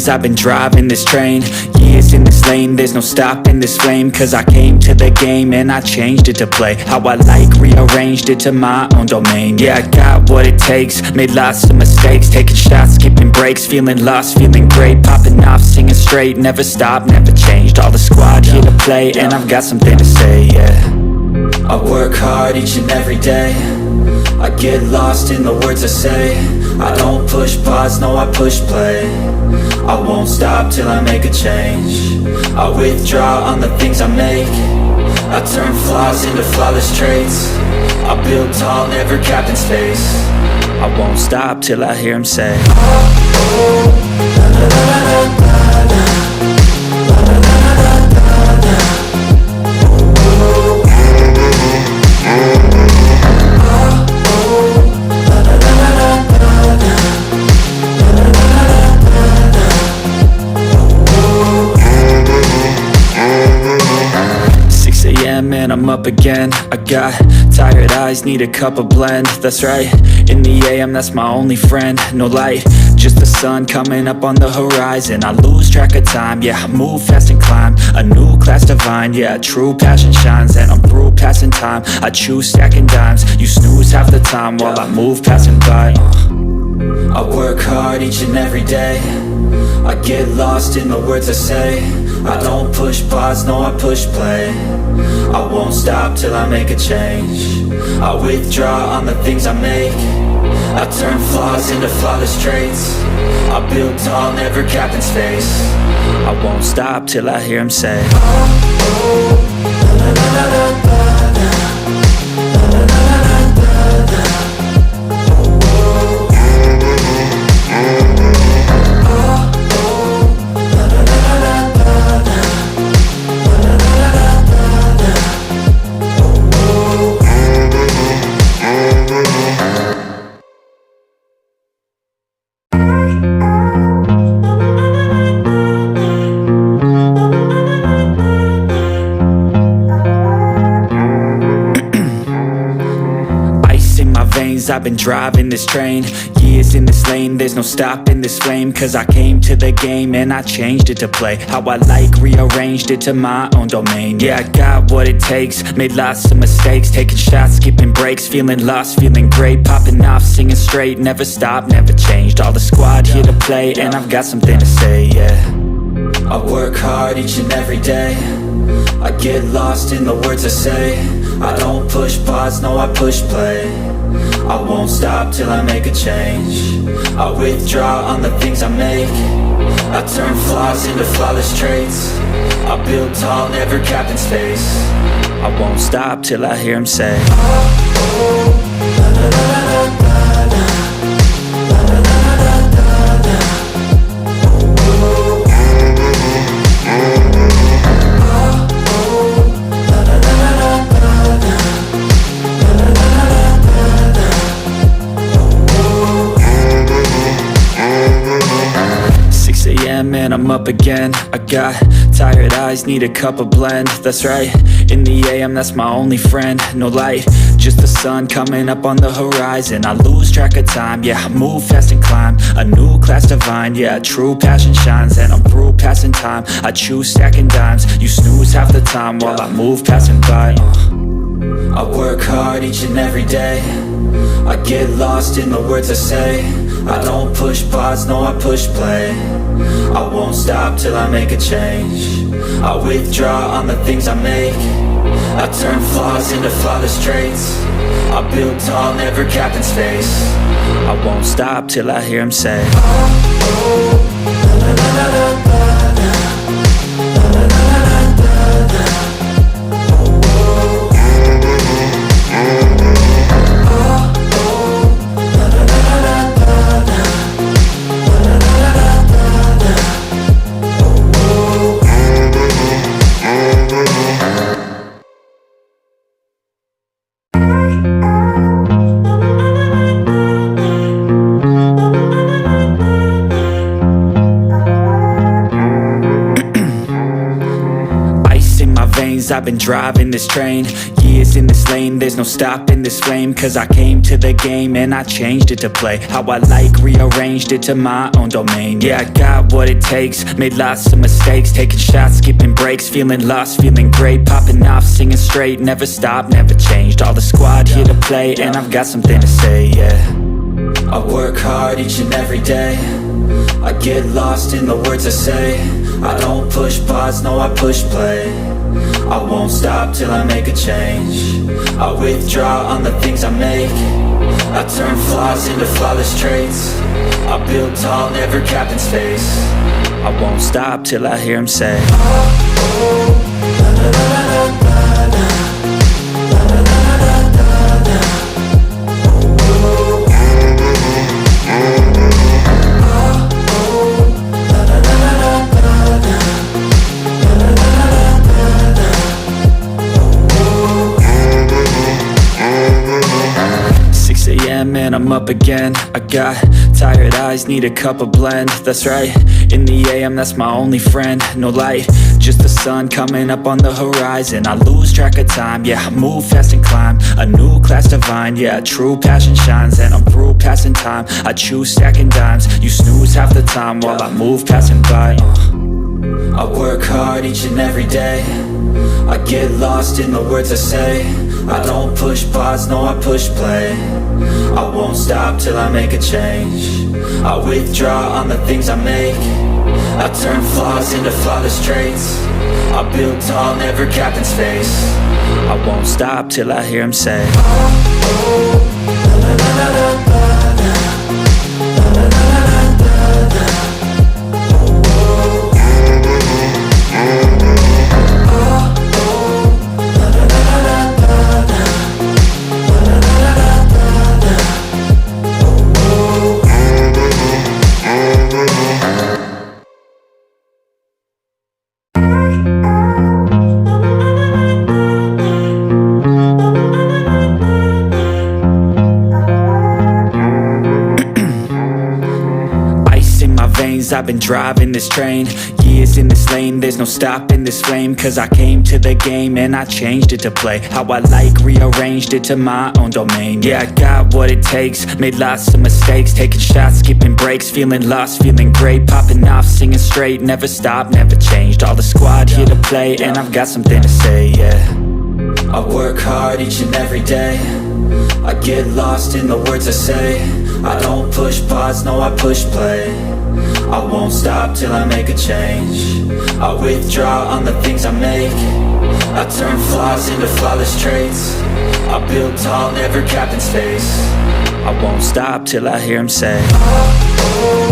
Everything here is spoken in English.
veins, I've been driving this train. Years in this lane, there's no stopping this flame. Cause I came to the game and I changed it to play how I like, rearranged it to my own domain. Yeah, I got what it takes, made lots of mistakes, taking shots, skipping breaks, feeling lost, feeling great, popping off, singing straight, never stopped, never changed. All the squad here to play, and I've got something to say, yeah. I work hard each and every day, I get lost in the words I say. I don't push pause, no I push play. I won't stop till I make a change. I withdraw on the things I make. I turn flaws into flawless traits. I build tall, never capped in space. I won't stop till I hear him say, and I'm up again. I got tired eyes, need a cup of blend. That's right, in the AM, that's my only friend. No light, just the sun coming up on the horizon. I lose track of time, yeah, I move fast and climb a new class divine, yeah, true passion shines. And I'm through passing time, I choose stacking dimes. You snooze half the time while I move passing by. I work hard each and every day, I get lost in the words I say. I don't push pause, no I push play. I won't stop till I make a change. I withdraw on the things I make. I turn flaws into flawless traits. I build tall, never capped in space. I won't stop till I hear him say, I've been driving this train, years in this lane, there's no stopping this flame. Cause I came to the game and I changed it to play how I like, rearranged it to my own domain. Yeah, I got what it takes, made lots of mistakes, taking shots, skipping breaks, feeling lost, feeling great, popping off, singing straight, never stopped, never changed. All the squad here to play, and I've got something to say, yeah. I work hard each and every day, I get lost in the words I say. I don't push pause, no I push play. I won't stop till I make a change. I withdraw on the things I make. I turn flaws into flawless traits. I build tall, never capped in space. I won't stop till I hear him say, and I'm up again. I got tired eyes, need a cup of blend. That's right, in the AM, that's my only friend. No light, just the sun coming up on the horizon. I lose track of time, yeah, I move fast and climb a new class divine, yeah, true passion shines. And I'm through passing time, I choose stacking dimes. You snooze half the time while I move passing by. I work hard each and every day, I get lost in the words I say. I don't push pause, no I push play. I won't stop till I make a change. I withdraw on the things I make. I turn flaws into flawless traits. I build tall, never capped in space. I won't stop till I hear him say, veins, I've been driving this train. Years in this lane, there's no stopping this flame. Cause I came to the game and I changed it to play how I like, rearranged it to my own domain. Yeah, I got what it takes, made lots of mistakes, taking shots, skipping breaks, feeling lost, feeling great, popping off, singing straight, never stopped, never changed. All the squad here to play, and I've got something to say, yeah. I work hard each and every day, I get lost in the words I say. I don't push pause, no I push play. I won't stop till I make a change. I withdraw on the things I make. I turn flaws into flawless traits. I build tall, never capped in space. I won't stop till I hear him say, oh, oh, la, la, la, la, la. And I'm up again. I got tired eyes, need a cup of blend. That's right, in the AM, that's my only friend. No light, just the sun coming up on the horizon. I lose track of time, yeah, I move fast and climb a new class divine, yeah, true passion shines. And I'm through passing time, I choose stacking dimes. You snooze half the time while I move passing by. I work hard each and every day, I get lost in the words I say. I don't push pause, no I push play. I won't stop till I make a change. I withdraw on the things I make. I turn flaws into flawless traits. I build tall, never capped in space. I won't stop till I hear him say, oh, oh, la, la, la, la, la, la, la, la, la, la, la. I've been driving this train, years in this lane, there's no stopping this flame. Cause I came to the game and I changed it to play how I like, rearranged it to my own domain. Yeah, I got what it takes, made lots of mistakes, taking shots, skipping breaks, feeling lost, feeling great, popping off, singing straight, never stopped, never changed. All the squad here to play, and I've got something to say, yeah. I work hard each and every day, I get lost in the words I say. I don't push pause, no I push play. I won't stop till I make a change. I withdraw on the things I make. I turn flaws into flawless traits. I build tall, never capped in space. I won't stop till I hear him say, oh, oh.